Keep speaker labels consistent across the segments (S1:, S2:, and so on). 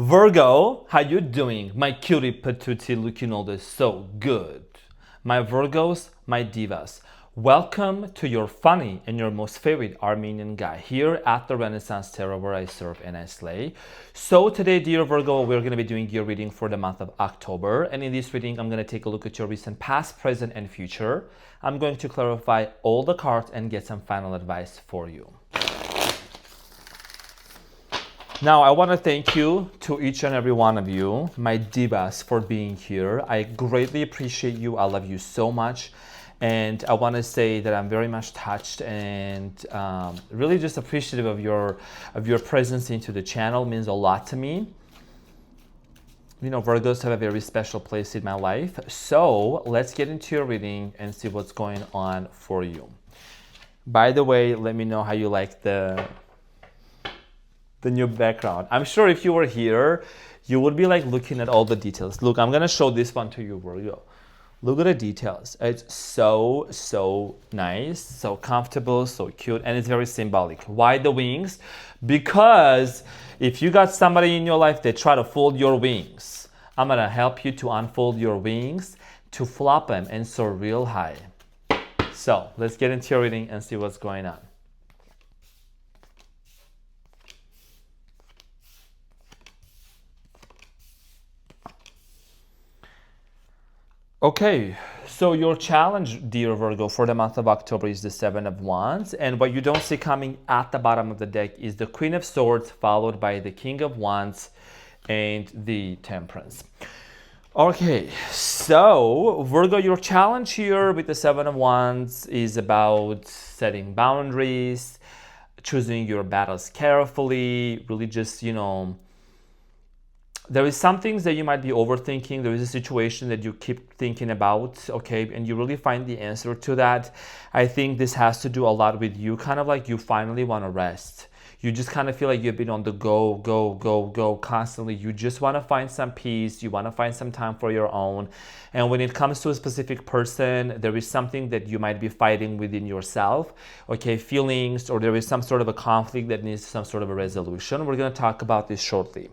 S1: Virgo, how you doing? My cutie patootie looking all this so good. My Virgos, my divas. Welcome to your funny and your most favorite Armenian guy here at the Renaissance Tarot where I serve and I slay. So today, dear Virgo, we're going to be doing your reading for the month of October. And in this reading, I'm going to take a look at your recent past, present, and future. I'm going to clarify all the cards and get some final advice for you. Now, I want to thank you to each and every one of you, my divas, for being here. I greatly appreciate you. I love you so much. And I want to say that I'm very much touched and really just appreciative of your presence into the channel. It means a lot to me. You know, Virgos have a very special place in my life. So let's get into your reading and see what's going on for you. By the way, let me know how you like the new background. I'm sure if you were here, you would be like looking at all the details. Look, I'm gonna show this one to you, Virgo. Look at the details. It's so nice, so comfortable, so cute, and it's very symbolic. Why the wings? Because if you got somebody in your life that try to fold your wings, I'm gonna help you to unfold your wings, to flop them and soar real high. So let's get into your reading and see what's going on. Okay, so your challenge, dear Virgo, for the month of October is the Seven of Wands. And what you don't see coming at the bottom of the deck is the Queen of Swords, followed by the King of Wands and the Temperance. Okay, so Virgo, your challenge here with the Seven of Wands is about setting boundaries, choosing your battles carefully, really just, there is some things that you might be overthinking. There is a situation that you keep thinking about, okay, and you really find the answer to that. I think this has to do a lot with you, kind of like you finally want to rest. You just kind of feel like you've been on the go constantly. You just want to find some peace. You want to find some time for your own. And when it comes to a specific person, there is something that you might be fighting within yourself, okay, feelings, or there is some sort of a conflict that needs some sort of a resolution. We're going to talk about this shortly.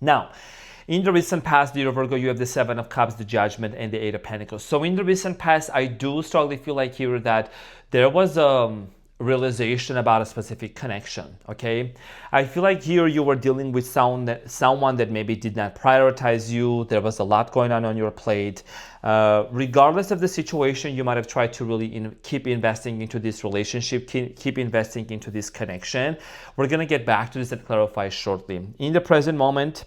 S1: Now, in the recent past, dear Virgo, you have the Seven of Cups, the Judgment, and the Eight of Pentacles. So in the recent past, I do strongly feel like here that there was a realization about a specific connection, okay? I feel like here you were dealing with someone that maybe did not prioritize you. There was a lot going on your plate. Regardless of the situation, you might have tried to really keep investing into this relationship, keep investing into this connection. We're going to get back to this and clarify shortly. In the present moment,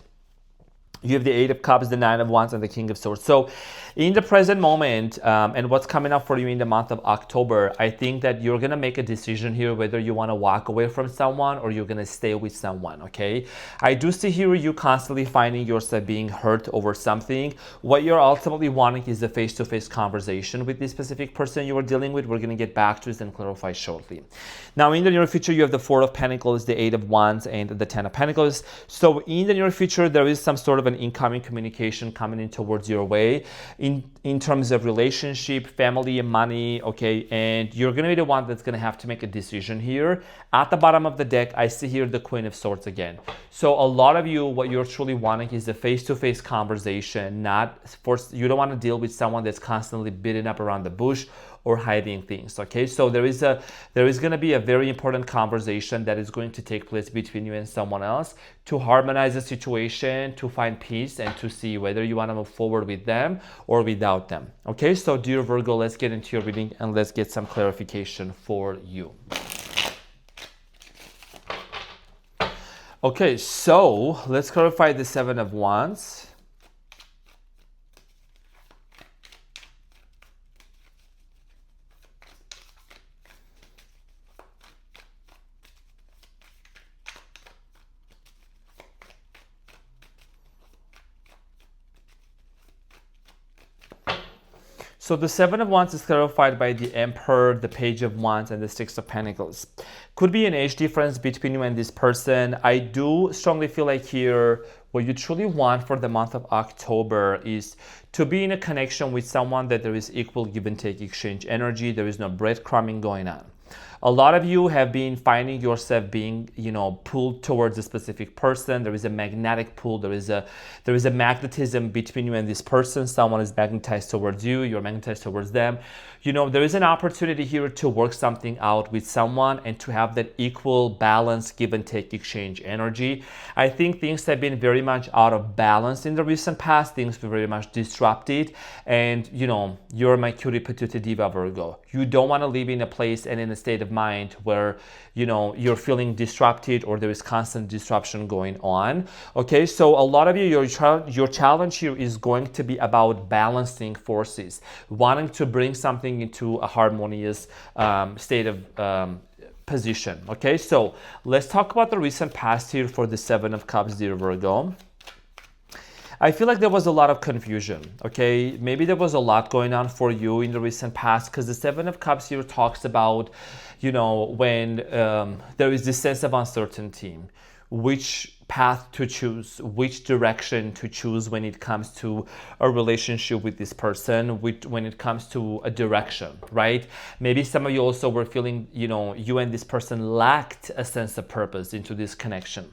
S1: you have the Eight of Cups, the Nine of Wands, and the King of Swords. So in the present moment, and what's coming up for you in the month of October, I think that you're going to make a decision here whether you want to walk away from someone or you're going to stay with someone, okay? I do see here you constantly finding yourself being hurt over something. What you're ultimately wanting is a face-to-face conversation with this specific person you are dealing with. We're going to get back to this and clarify shortly. Now, in the near future, you have the Four of Pentacles, the Eight of Wands, and the Ten of Pentacles. So in the near future, there is some sort of an incoming communication coming in towards your way in terms of relationship, family, and money, okay? And you're going to be the one that's going to have to make a decision here. At the bottom of the deck, I see here the Queen of Swords again. So a lot of you, what you're truly wanting is a face-to-face conversation, you don't want to deal with someone that's constantly beating up around the bush or hiding things, okay? So there is going to be a very important conversation that is going to take place between you and someone else to harmonize the situation, to find peace, and to see whether you want to move forward with them or without them, okay? So dear Virgo, let's get into your reading and let's get some clarification for you. Okay, so let's clarify the Seven of Wands. So the Seven of Wands is clarified by the Emperor, the Page of Wands, and the Six of Pentacles. Could be an age difference between you and this person. I do strongly feel like here, what you truly want for the month of October is to be in a connection with someone that there is equal give and take exchange energy. There is no breadcrumbing going on. A lot of you have been finding yourself being, pulled towards a specific person. There is a magnetic pull. There is a magnetism between you and this person. Someone is magnetized towards you. You're magnetized towards them. There is an opportunity here to work something out with someone and to have that equal balance, give and take exchange energy. I think things have been very much out of balance in the recent past. Things were very much disrupted. And, you're my cutie patootie diva Virgo. You don't want to live in a place and in a state of mind where, you're feeling disrupted or there is constant disruption going on. Okay, so a lot of you, your challenge here is going to be about balancing forces, wanting to bring something into a harmonious state of position. Okay, so let's talk about the recent past here for the Seven of Cups, dear Virgo. I feel like there was a lot of confusion, okay? Maybe there was a lot going on for you in the recent past, because the Seven of Cups here talks about, when there is this sense of uncertainty, which path to choose, which direction to choose when it comes to a relationship with this person, when it comes to a direction, right? Maybe some of you also were feeling, you and this person lacked a sense of purpose into this connection.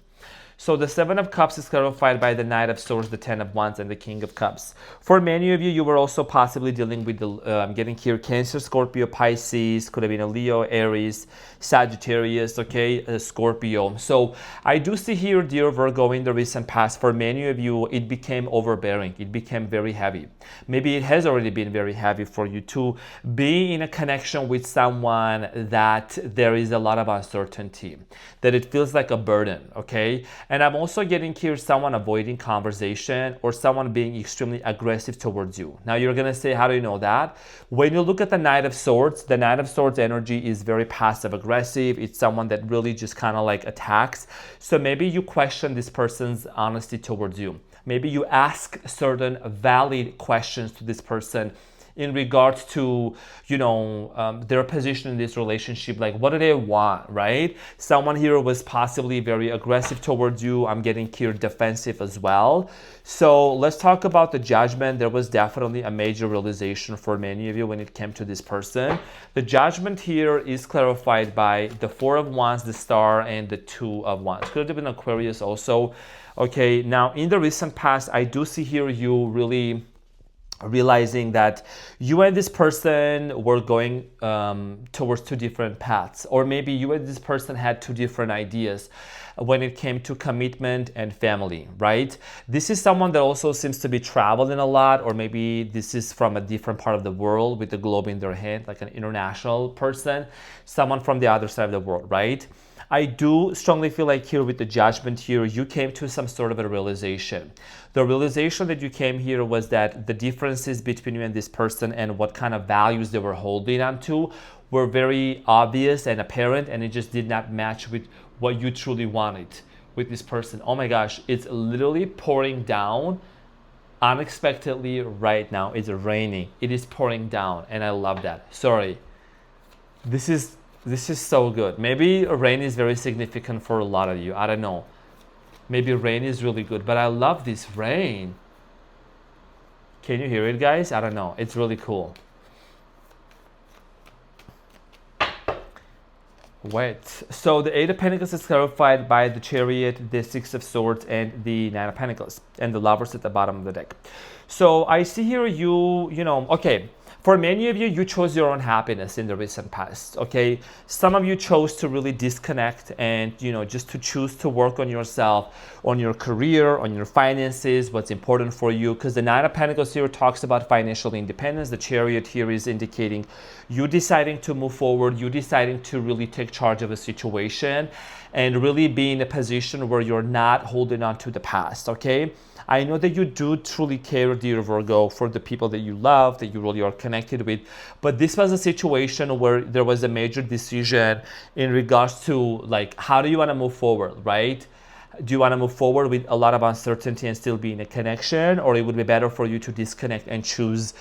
S1: So the Seven of Cups is clarified by the Knight of Swords, the Ten of Wands, and the King of Cups. For many of you, you were also possibly dealing with I'm getting here Cancer, Scorpio, Pisces, could have been a Leo, Aries, Sagittarius, okay, Scorpio. So I do see here, dear Virgo, in the recent past, for many of you, it became overbearing. It became very heavy. Maybe it has already been very heavy for you to be in a connection with someone that there is a lot of uncertainty, that it feels like a burden, okay? And I'm also getting here someone avoiding conversation or someone being extremely aggressive towards you. Now you're going to say, how do you know that? When you look at the Knight of Swords energy is very passive aggressive. It's someone that really just kind of like attacks. So maybe you question this person's honesty towards you. Maybe you ask certain valid questions to this person in regards to, their position in this relationship, like what do they want, right? Someone here was possibly very aggressive towards you. I'm getting here defensive as well. So let's talk about the Judgment. There was definitely a major realization for many of you when it came to this person. The Judgment here is clarified by the Four of Wands, the Star, and the Two of Wands. Could have been Aquarius also. Okay, now in the recent past, I do see here you really realizing that you and this person were going towards two different paths, or maybe you and this person had two different ideas when it came to commitment and family, right? This is someone that also seems to be traveling a lot, or maybe this is from a different part of the world with the globe in their hand, like an international person, someone from the other side of the world, right? I do strongly feel like here with the Judgment here, you came to some sort of a realization. The realization that you came here was that the differences between you and this person and what kind of values they were holding on to were very obvious and apparent, and it just did not match with what you truly wanted with this person. Oh my gosh, it's literally pouring down unexpectedly right now. It's raining. It is pouring down, and I love that. Sorry. This is so good. Maybe rain is very significant for a lot of you. I don't know. Maybe rain is really good, but I love this rain. Can you hear it, guys? I don't know. It's really cool. Wait. So the Eight of Pentacles is clarified by the Chariot, the Six of Swords, and the Nine of Pentacles, and the Lovers at the bottom of the deck. So I see here okay. For many of you, you chose your own happiness in the recent past, okay? Some of you chose to really disconnect and, just to choose to work on yourself, on your career, on your finances, what's important for you. Because the Nine of Pentacles here talks about financial independence. The Chariot here is indicating you deciding to move forward, you deciding to really take charge of a situation and really be in a position where you're not holding on to the past, okay? I know that you do truly care, dear Virgo, for the people that you love, that you really are connected with. But this was a situation where there was a major decision in regards to, like, how do you want to move forward, right? Do you want to move forward with a lot of uncertainty and still be in a connection, or it would be better for you to disconnect and choose,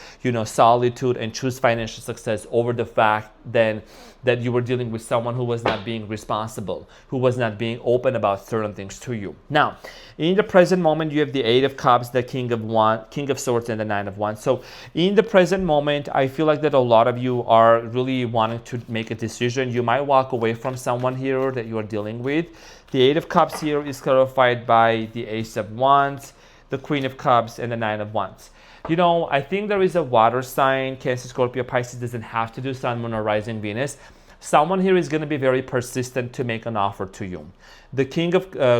S1: solitude and choose financial success over the fact then that you were dealing with someone who was not being responsible, who was not being open about certain things to you. Now, in the present moment, you have the Eight of Cups, the King of Swords, and the Nine of Wands. So in the present moment, I feel like that a lot of you are really wanting to make a decision. You might walk away from someone here that you are dealing with. The Eight of Cups here is clarified by the Ace of Wands, the Queen of Cups, and the Nine of Wands. I think there is a water sign, Cancer, Scorpio, Pisces, doesn't have to do Sun, Moon, or Rising Venus. Someone here is going to be very persistent to make an offer to you. The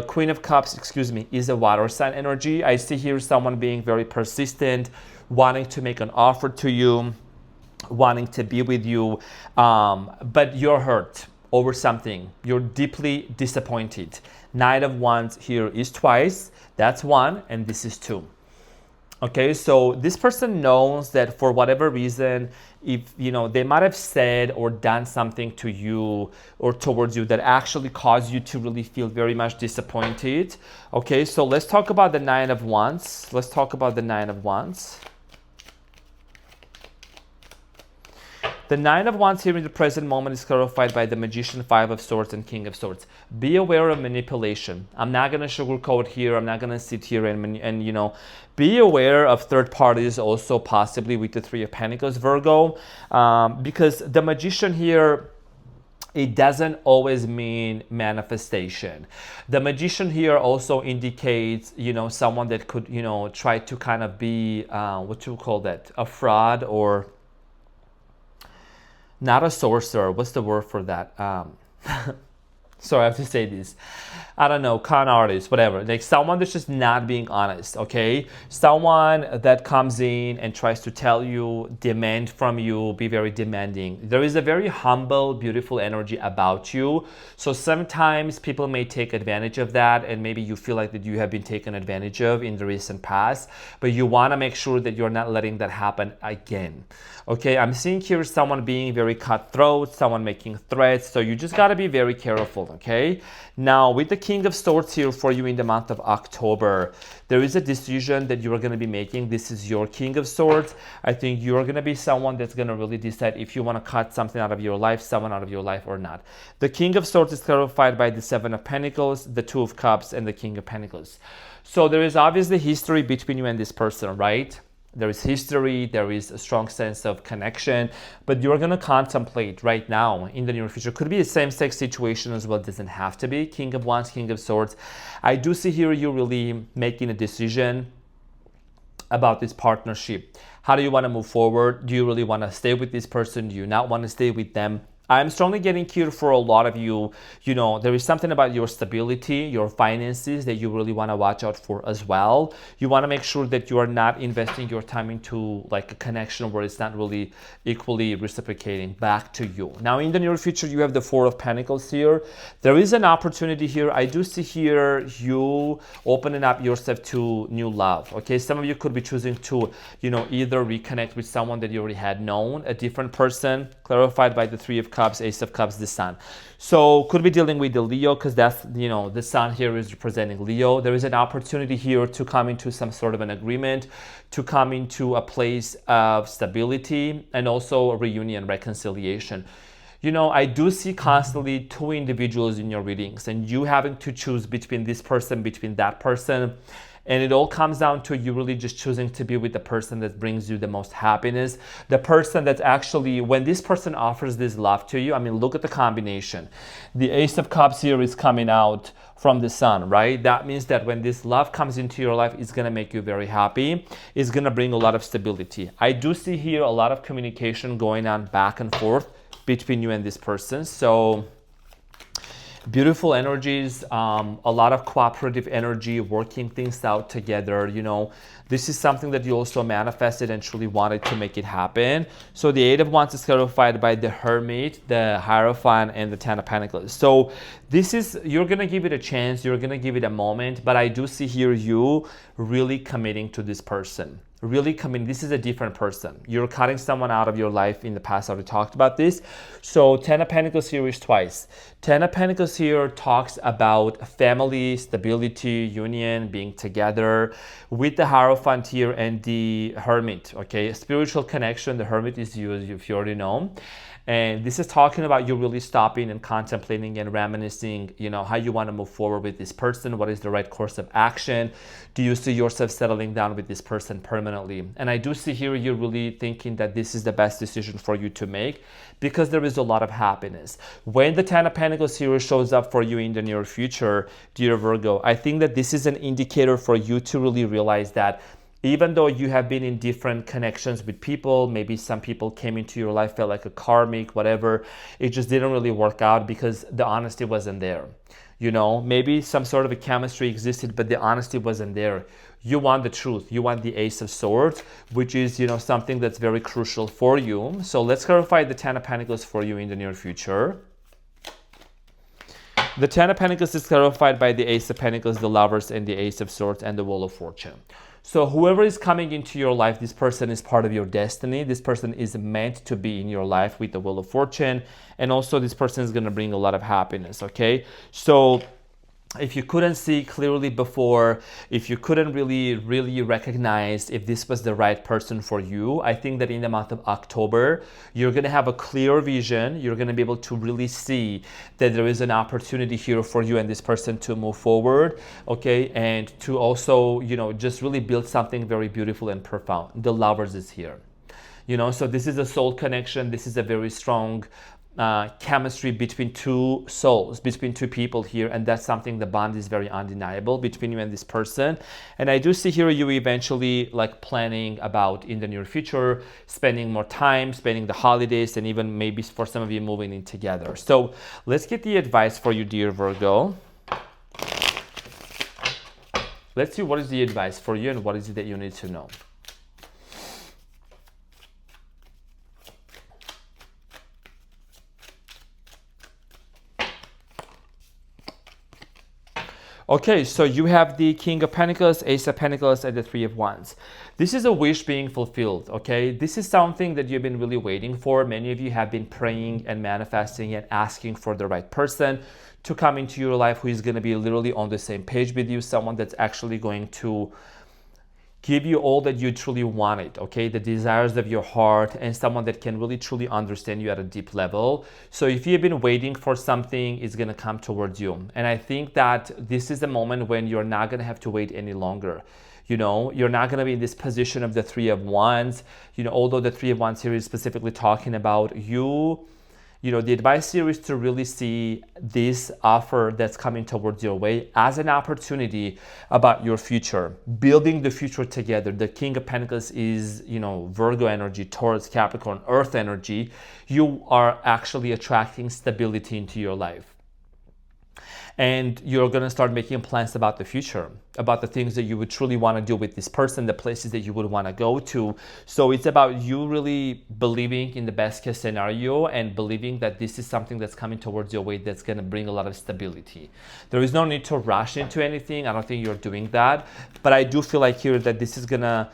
S1: Queen of Cups, is a water sign energy. I see here someone being very persistent, wanting to make an offer to you, wanting to be with you, but you're hurt over something. You're deeply disappointed. Knight of Wands here is twice. That's one, and this is two. Okay, so this person knows that for whatever reason, if they might have said or done something to you or towards you that actually caused you to really feel very much disappointed. Okay, so let's talk about the Nine of Wands. Let's talk about the Nine of Wands. The Nine of Wands here in the present moment is clarified by the Magician, Five of Swords, and King of Swords. Be aware of manipulation. I'm not going to sugarcoat here. I'm not going to sit here and be aware of third parties also, possibly with the Three of Pentacles, Virgo, because the Magician here, it doesn't always mean manifestation. The Magician here also indicates, someone that could, try to kind of be, what you call that, a fraud, or not a sorcerer. What's the word for that? Sorry, I have to say this. I don't know, con artist, whatever. Like someone that's just not being honest, okay? Someone that comes in and tries to tell you, demand from you, be very demanding. There is a very humble, beautiful energy about you. So sometimes people may take advantage of that, and maybe you feel like that you have been taken advantage of in the recent past, but you want to make sure that you're not letting that happen again. Okay, I'm seeing here someone being very cutthroat, someone making threats, so you just got to be very careful, okay? Now, with the King of Swords here for you in the month of October, there is a decision that you are going to be making. This is your King of Swords. I think you're going to be someone that's going to really decide if you want to cut something out of your life, someone out of your life, or not. The King of Swords is clarified by the Seven of Pentacles, the Two of Cups, and the King of Pentacles. So there is obviously history between you and this person, right? There is history, there is a strong sense of connection, but you're going to contemplate right now in the near future. Could be a same-sex situation as well, it doesn't have to be. King of Wands, King of Swords. I do see here you really making a decision about this partnership. How do you want to move forward? Do you really want to stay with this person? Do you not want to stay with them? I'm strongly getting here for a lot of you, there is something about your stability, your finances that you really want to watch out for as well. You want to make sure that you are not investing your time into like a connection where it's not really equally reciprocating back to you. Now, in the near future, you have the Four of Pentacles here. There is an opportunity here. I do see here you opening up yourself to new love. Okay, some of you could be choosing to, either reconnect with someone that you already had known, a different person, clarified by the Three of Cups, Ace of Cups, the Sun. So could be dealing with the Leo, because that's, the Sun here is representing Leo. There is an opportunity here to come into some sort of an agreement, to come into a place of stability, and also a reunion, reconciliation. I do see constantly two individuals in your readings, and you having to choose between this person, between that person. And it all comes down to you really just choosing to be with the person that brings you the most happiness. The person that's actually, when this person offers this love to you, I mean, look at the combination. The Ace of Cups here is coming out from the Sun, right? That means that when this love comes into your life, it's going to make you very happy. It's going to bring a lot of stability. I do see here a lot of communication going on back and forth between you and this person. So beautiful energies, a lot of cooperative energy, working things out together. This is something that you also manifested and truly wanted to make it happen. So the Eight of Wands is clarified by the Hermit, the Hierophant, and the Ten of Pentacles. So this is, you're going to give it a chance, you're going to give it a moment, but I do see here you really committing to this person. really coming. This is a different person. You're cutting someone out of your life. In the past, I already talked about this. So 10 of Pentacles here is twice. 10 of Pentacles here talks about family, stability, union, being together, with the Hierophant here and the Hermit, okay? Spiritual connection. The Hermit is you, if you already know. And this is talking about you really stopping and contemplating and reminiscing, how you want to move forward with this person. What is the right course of action? Do you see yourself settling down with this person permanently? And I do see here you're really thinking that this is the best decision for you to make, because there is a lot of happiness. When the 10 of Pentacles here shows up for you in the near future, dear Virgo, I think that this is an indicator for you to really realize that even though you have been in different connections with people, maybe some people came into your life, felt like a karmic, whatever, it just didn't really work out because the honesty wasn't there. Maybe some sort of a chemistry existed, but the honesty wasn't there. You want the truth. You want the Ace of Swords, which is, something that's very crucial for you. So let's clarify the 10 of Pentacles for you in the near future. The 10 of Pentacles is clarified by the Ace of Pentacles, the Lovers, and the Ace of Swords, and the Wheel of Fortune. So whoever is coming into your life, this person is part of your destiny. This person is meant to be in your life with the Wheel of Fortune. And also this person is going to bring a lot of happiness, okay? So if you couldn't see clearly before, if you couldn't really recognize if this was the right person for you, I think that in the month of October, you're going to have a clear vision. You're going to be able to really see that there is an opportunity here for you and this person to move forward, okay? And to also, just really build something very beautiful and profound. The Lovers is here. So this is a soul connection. This is a very strong chemistry between two souls, between two people here, and that's something, the bond is very undeniable between you and this person. And I do see here you eventually planning about in the near future, spending more time, spending the holidays, and even maybe for some of you moving in together. So let's get the advice for you, dear Virgo. Let's see what is the advice for you and what is it that you need to know. Okay, so you have the King of Pentacles, Ace of Pentacles, and the Three of Wands. This is a wish being fulfilled, okay? This is something that you've been really waiting for. Many of you have been praying and manifesting and asking for the right person to come into your life who is going to be literally on the same page with you, someone that's actually going to give you all that you truly wanted, okay? The desires of your heart, and someone that can really truly understand you at a deep level. So if you've been waiting for something, it's gonna come towards you. And I think that this is the moment when you're not gonna have to wait any longer. You're not gonna be in this position of the Three of Wands. Although the Three of Wands here is specifically talking about you, the advice here is to really see this offer that's coming towards your way as an opportunity about your future, building the future together. The King of Pentacles is, Virgo energy, Taurus, Capricorn, Earth energy. You are actually attracting stability into your life. And you're going to start making plans about the future, about the things that you would truly want to do with this person, the places that you would want to go to. So it's about you really believing in the best case scenario and believing that this is something that's coming towards your way that's going to bring a lot of stability. There is no need to rush into anything. I don't think you're doing that. But I do feel like here that this is gonna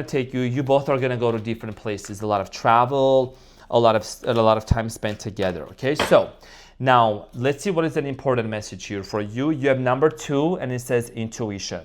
S1: take you both are going to go to different places, a lot of travel, a lot of time spent together. Okay, so now, let's see what is an important message here for you. You have number 2, and it says intuition.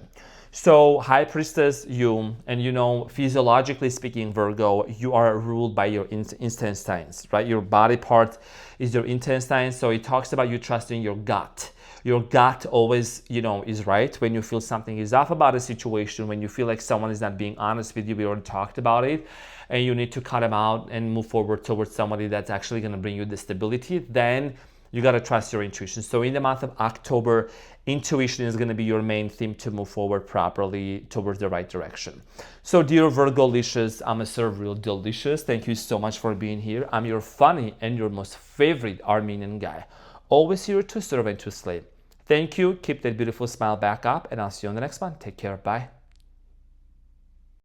S1: So, High Priestess, and physiologically speaking, Virgo, you are ruled by your intestines, right? Your body part is your intestines. So it talks about you trusting your gut. Your gut always, is right when you feel something is off about a situation, when you feel like someone is not being honest with you. We already talked about it. And you need to cut them out and move forward towards somebody that's actually going to bring you the stability. Then you got to trust your intuition. So in the month of October, intuition is going to be your main theme to move forward properly towards the right direction. So dear Virgo-licious, I'm a serve real delicious. Thank you so much for being here. I'm your funny and your most favorite Armenian guy. Always here to serve and to slay. Thank you. Keep that beautiful smile back up, and I'll see you on the next one. Take care. Bye.